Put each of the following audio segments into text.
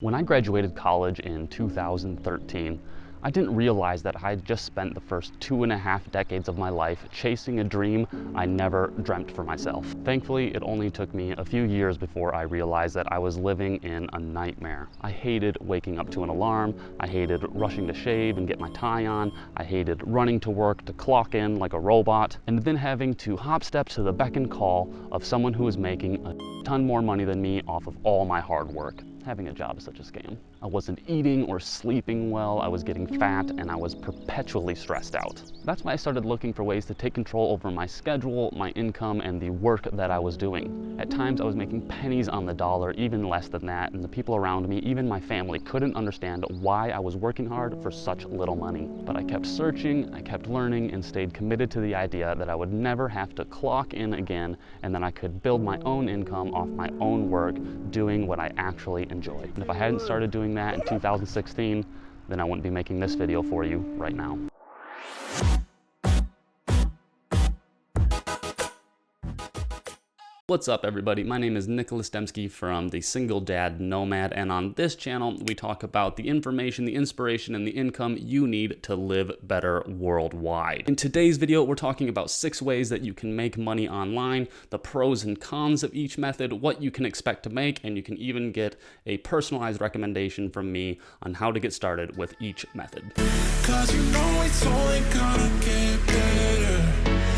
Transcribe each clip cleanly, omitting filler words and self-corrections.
When I graduated college in 2013, I didn't realize that I'd just spent the first 2.5 decades of my life chasing a dream I never dreamt for myself. Thankfully, it only took me a few years before I realized that I was living in a nightmare. I hated waking up to an alarm, I hated rushing to shave and get my tie on, I hated running to work to clock in like a robot, and then having to hop step to the beck and call of someone who was making a ton more money than me off of all my hard work. Having a job is such a scam. I wasn't eating or sleeping well, I was getting fat, and I was perpetually stressed out. That's why I started looking for ways to take control over my schedule, my income, and the work that I was doing. At times I was making pennies on the dollar, even less than that, and the people around me, even my family, couldn't understand why I was working hard for such little money. But I kept searching, I kept learning, and stayed committed to the idea that I would never have to clock in again, and that I could build my own income off my own work, doing what I actually enjoy. And if I hadn't started doing that in 2016, then I wouldn't be making this video for you right now. What's up, everybody? My name is Nicholas Dembski from the Single Dad Nomad, and on this channel we talk about the information, the inspiration, and the income you need to live better worldwide. In today's video, we're talking about 6 ways that you can make money online, the pros and cons of each method, what you can expect to make, and you can even get a personalized recommendation from me on how to get started with each method. 'Cause you know it's only gonna get better.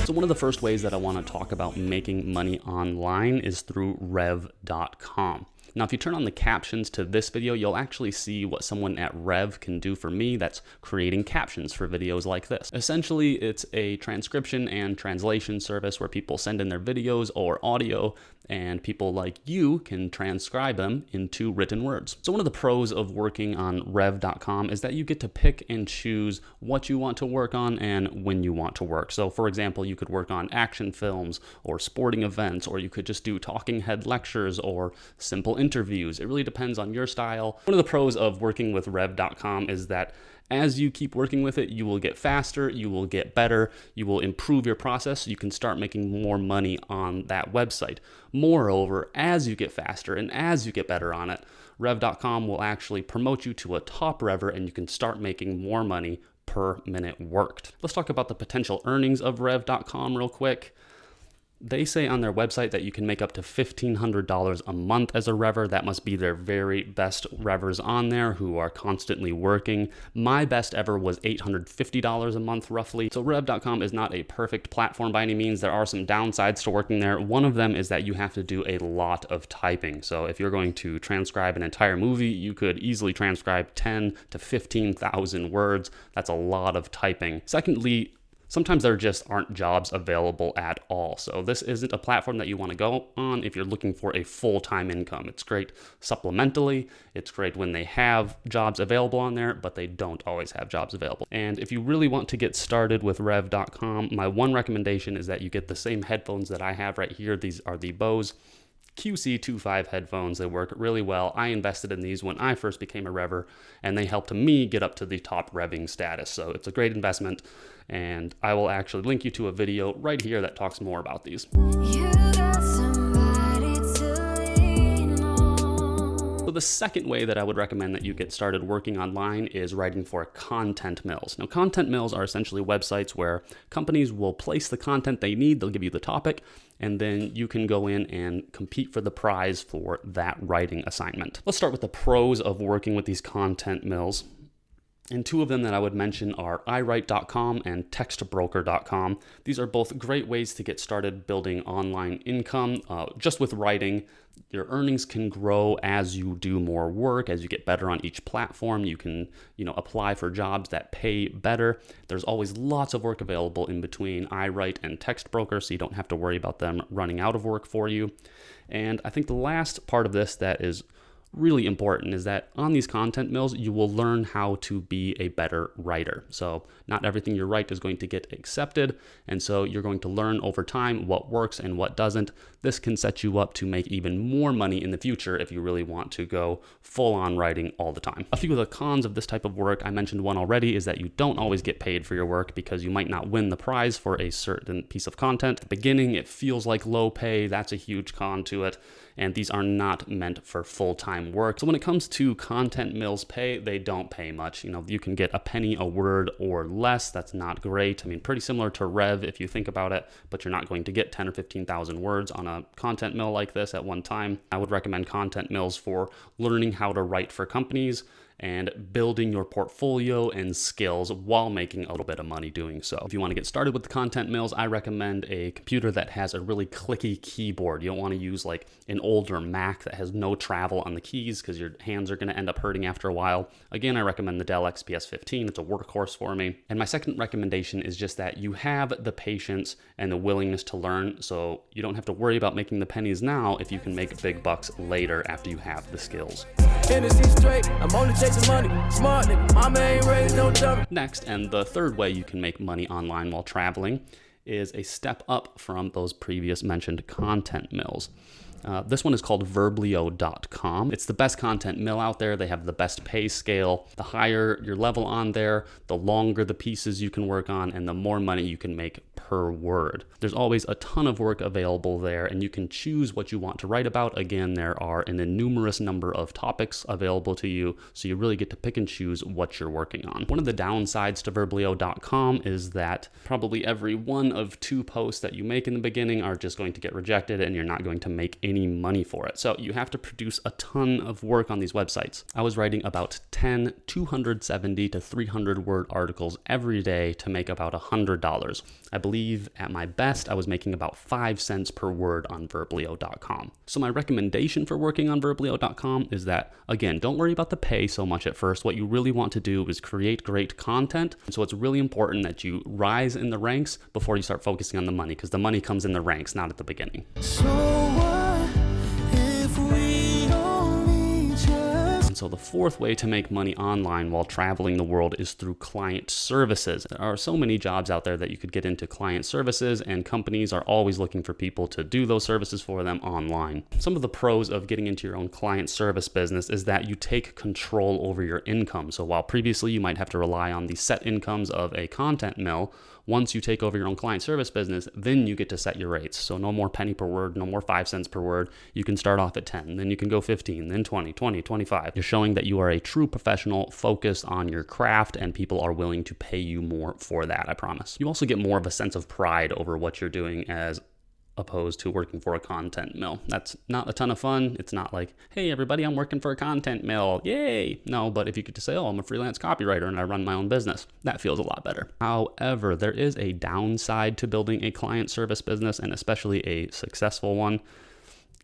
So one of the first ways that I want to talk about making money online is through Rev.com. Now, if you turn on the captions to this video, you'll actually see what someone at Rev can do for me. That's creating captions for videos like this. Essentially, it's a transcription and translation service where people send in their videos or audio, and people like you can transcribe them into written words. So one of the pros of working on Rev.com is that you get to pick and choose what you want to work on and when you want to work. So for example, you could work on action films or sporting events, or you could just do talking head lectures or simple interviews. It really depends on your style. One of the pros of working with Rev.com is that as you keep working with it, you will get faster, you will get better, you will improve your process, so you can start making more money on that website. Moreover, as you get faster and as you get better on it, Rev.com will actually promote you to a top Revver, and you can start making more money per minute worked. Let's talk about the potential earnings of Rev.com real quick. They say on their website that you can make up to $1,500 a month as a Revver. That must be their very best Revvers on there who are constantly working. My best ever was $850 a month roughly. So Rev.com is not a perfect platform by any means. There are some downsides to working there. One of them is that you have to do a lot of typing. So if you're going to transcribe an entire movie, you could easily transcribe 10 to 15,000 words. That's a lot of typing. Secondly, sometimes there just aren't jobs available at all. So this isn't a platform that you want to go on if you're looking for a full-time income. It's great supplementally. It's great when they have jobs available on there, but they don't always have jobs available. And if you really want to get started with Rev.com, my one recommendation is that you get the same headphones that I have right here. These are the Bose QC25 headphones. They work really well. I invested in these when I first became a Revver, and they helped me get up to the top revving status. So it's a great investment, and I will actually link you to a video right here that talks more about these. So the second way that I would recommend that you get started working online is writing for content mills. Now, content mills are essentially websites where companies will place the content they need. They'll give you the topic, and then you can go in and compete for the prize for that writing assignment. Let's start with the pros of working with these content mills. And 2 of them that I would mention are iWrite.com and textbroker.com. These are both great ways to get started building online income. Just with writing, your earnings can grow as you do more work, as you get better on each platform. You can, apply for jobs that pay better. There's always lots of work available in between iWrite and TextBroker, so you don't have to worry about them running out of work for you. And I think the last part of this that is really important is that on these content mills, you will learn how to be a better writer. So not everything you write is going to get accepted. And so you're going to learn over time what works and what doesn't. This can set you up to make even more money in the future if you really want to go full on writing all the time. A few of the cons of this type of work, I mentioned one already, is that you don't always get paid for your work because you might not win the prize for a certain piece of content. At the beginning, it feels like low pay. That's a huge con to it. and these are not meant for full-time work. So when it comes to content mills pay, they don't pay much. You know, you can get a penny a word or less. That's not great. I mean, pretty similar to Rev if you think about it, but you're not going to get 10 or 15,000 words on a content mill like this at one time. I would recommend content mills for learning how to write for companies and building your portfolio and skills while making a little bit of money doing so. If you want to get started with the content mills, I recommend a computer that has a really clicky keyboard. You don't want to use like an older Mac that has no travel on the keys because your hands are going to end up hurting after a while. Again, I recommend the Dell XPS 15. It's a workhorse for me. And my second recommendation is just that you have the patience and the willingness to learn, so you don't have to worry about making the pennies now if you can make big bucks later after you have the skills. I'm only chasing money. Smart nigga. Mama ain't raised no dummy. Next, and the third way you can make money online while traveling is a step up from those previous mentioned content mills. This one is called Verblio.com. It's the best content mill out there. They have the best pay scale. The higher your level on there, the longer the pieces you can work on, and the more money you can make per word. There's always a ton of work available there, and you can choose what you want to write about. Again, there are an innumerous number of topics available to you, so you really get to pick and choose what you're working on. One of the downsides to Verblio.com is that probably every one of 2 posts that you make in the beginning are just going to get rejected, and you're not going to make any money for it. So you have to produce a ton of work on these websites. I was writing about 10 270 to 300 word articles every day to make about $100. I believe at my best, I was making about 5 cents per word on Verblio.com. So my recommendation for working on Verblio.com is that, again, don't worry about the pay so much at first. What you really want to do is create great content. So it's really important that you rise in the ranks before you start focusing on the money, because the money comes in the ranks, not at the beginning. So the fourth way to make money online while traveling the world is through client services. There are so many jobs out there that you could get into client services, and companies are always looking for people to do those services for them online. Some of the pros of getting into your own client service business is that you take control over your income. So while previously you might have to rely on the set incomes of a content mill, once you take over your own client service business, then you get to set your rates. So no more penny per word, no more 5 cents per word. You can start off at 10, then you can go 15, then 20, 25. You're showing that you are a true professional focused on your craft, and people are willing to pay you more for that, I promise. You also get more of a sense of pride over what you're doing as opposed to working for a content mill. That's not a ton of fun. It's not like, hey, everybody, I'm working for a content mill. Yay. No, but if you get to say, oh, I'm a freelance copywriter and I run my own business, that feels a lot better. However, there is a downside to building a client service business, and especially a successful one.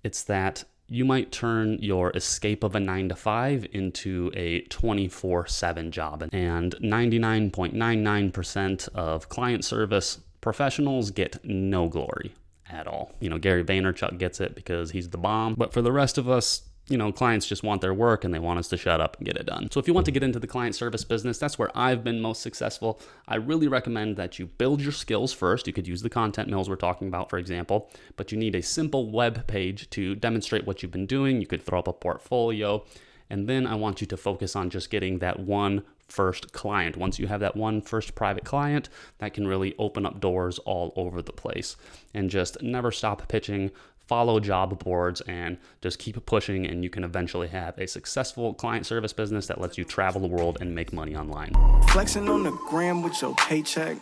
It's that you might turn your escape of a 9-to-5 into a 24/7 job. And 99.99% of client service professionals get no glory at all. You know, Gary Vaynerchuk gets it because he's the bomb. But for the rest of us, you know, clients just want their work and they want us to shut up and get it done. So if you want to get into the client service business, that's where I've been most successful. I really recommend that you build your skills first. You could use the content mills we're talking about, for example, but you need a simple web page to demonstrate what you've been doing. You could throw up a portfolio, and then I want you to focus on just getting that one first client. Once you have that one first private client, that can really open up doors all over the place. And just never stop pitching, follow job boards, and just keep pushing, and you can eventually have a successful client service business that lets you travel the world and make money online. Flexing on the gram with your paycheck.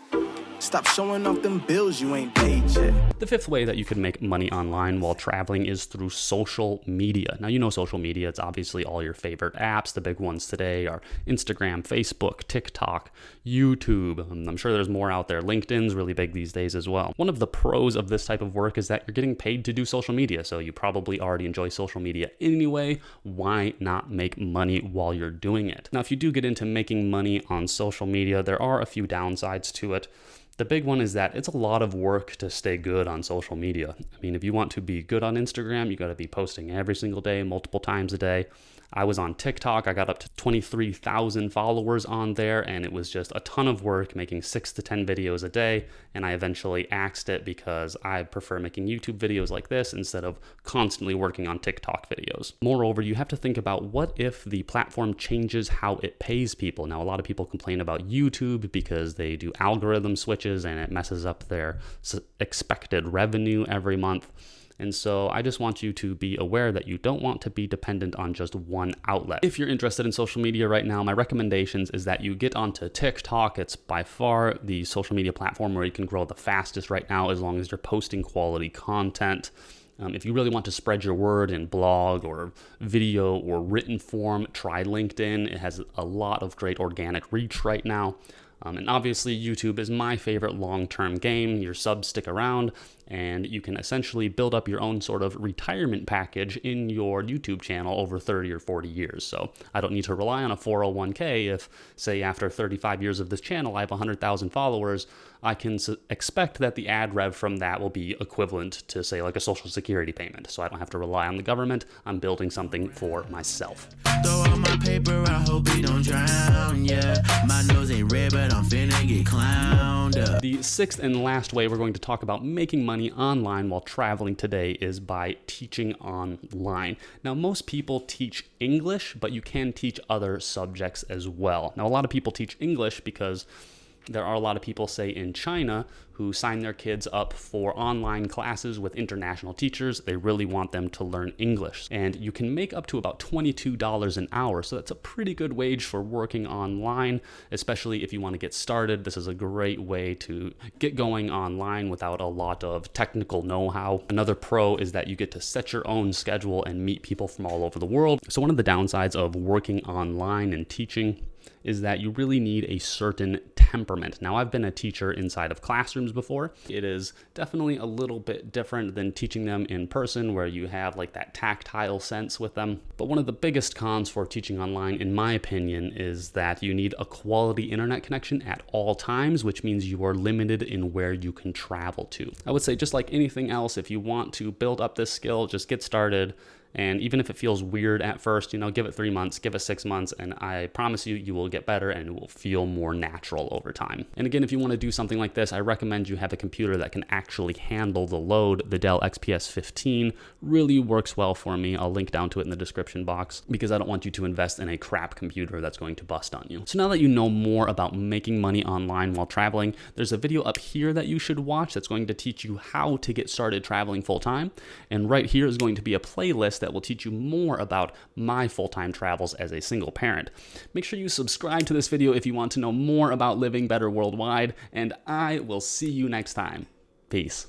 Stop showing off them bills you ain't paid yet. The fifth way that you can make money online while traveling is through social media. Now, you know social media, it's obviously all your favorite apps. The big ones today are Instagram, Facebook, TikTok, YouTube. I'm sure there's more out there. LinkedIn's really big these days as well. One of the pros of this type of work is that you're getting paid to do social media, so you probably already enjoy social media anyway. Why not make money while you're doing it? Now, if you do get into making money on social media, there are a few downsides to it. The big one is that it's a lot of work to stay good on social media. I mean, if you want to be good on Instagram, you got to be posting every single day, multiple times a day. I was on TikTok. I got up to 23,000 followers on there, and it was just a ton of work making 6 to 10 videos a day. And I eventually axed it because I prefer making YouTube videos like this instead of constantly working on TikTok videos. Moreover, you have to think about what if the platform changes how it pays people. Now, a lot of people complain about YouTube because they do algorithm switches and it messes up their expected revenue every month. And so I just want you to be aware that you don't want to be dependent on just one outlet. If you're interested in social media right now, my recommendations is that you get onto TikTok. It's by far the social media platform where you can grow the fastest right now, as long as you're posting quality content. If you really want to spread your word in blog or video or written form, try LinkedIn. It has a lot of great organic reach right now. And obviously, YouTube is my favorite long-term game. Your subs stick around, and you can essentially build up your own sort of retirement package in your YouTube channel over 30 or 40 years. So I don't need to rely on a 401k if, say, after 35 years of this channel, I have 100,000 followers. I can expect that the ad rev from that will be equivalent to, say, like a Social Security payment. So I don't have to rely on the government. I'm building something for myself. Throw out my paper, I hope it don't drown, yeah. My nose ain't red, but I'm finna get clowned up. The sixth and last way we're going to talk about making money online while traveling today is by teaching online. Now, most people teach English, but you can teach other subjects as well. Now, a lot of people teach English because there are a lot of people, say, in China who sign their kids up for online classes with international teachers. They really want them to learn English. And you can make up to about $22 an hour. So that's a pretty good wage for working online, especially if you want to get started. This is a great way to get going online without a lot of technical know-how. Another pro is that you get to set your own schedule and meet people from all over the world. So one of the downsides of working online and teaching is that you really need a certain temperament. Now, I've been a teacher inside of classrooms before. It is definitely a little bit different than teaching them in person, where you have like that tactile sense with them. But one of the biggest cons for teaching online, in my opinion, is that you need a quality internet connection at all times, which means you are limited in where you can travel to. I would say, just like anything else, if you want to build up this skill, just get started. And even if it feels weird at first, give it 3 months, give it 6 months, and I promise you, you will get better and it will feel more natural over time. And again, if you want to do something like this, I recommend you have a computer that can actually handle the load. The Dell XPS 15 really works well for me. I'll link down to it in the description box because I don't want you to invest in a crap computer that's going to bust on you. So now that you know more about making money online while traveling, there's a video up here that you should watch that's going to teach you how to get started traveling full time. And right here is going to be a playlist that will teach you more about my full-time travels as a single parent. Make sure you subscribe to this video if you want to know more about living better worldwide, and I will see you next time. Peace.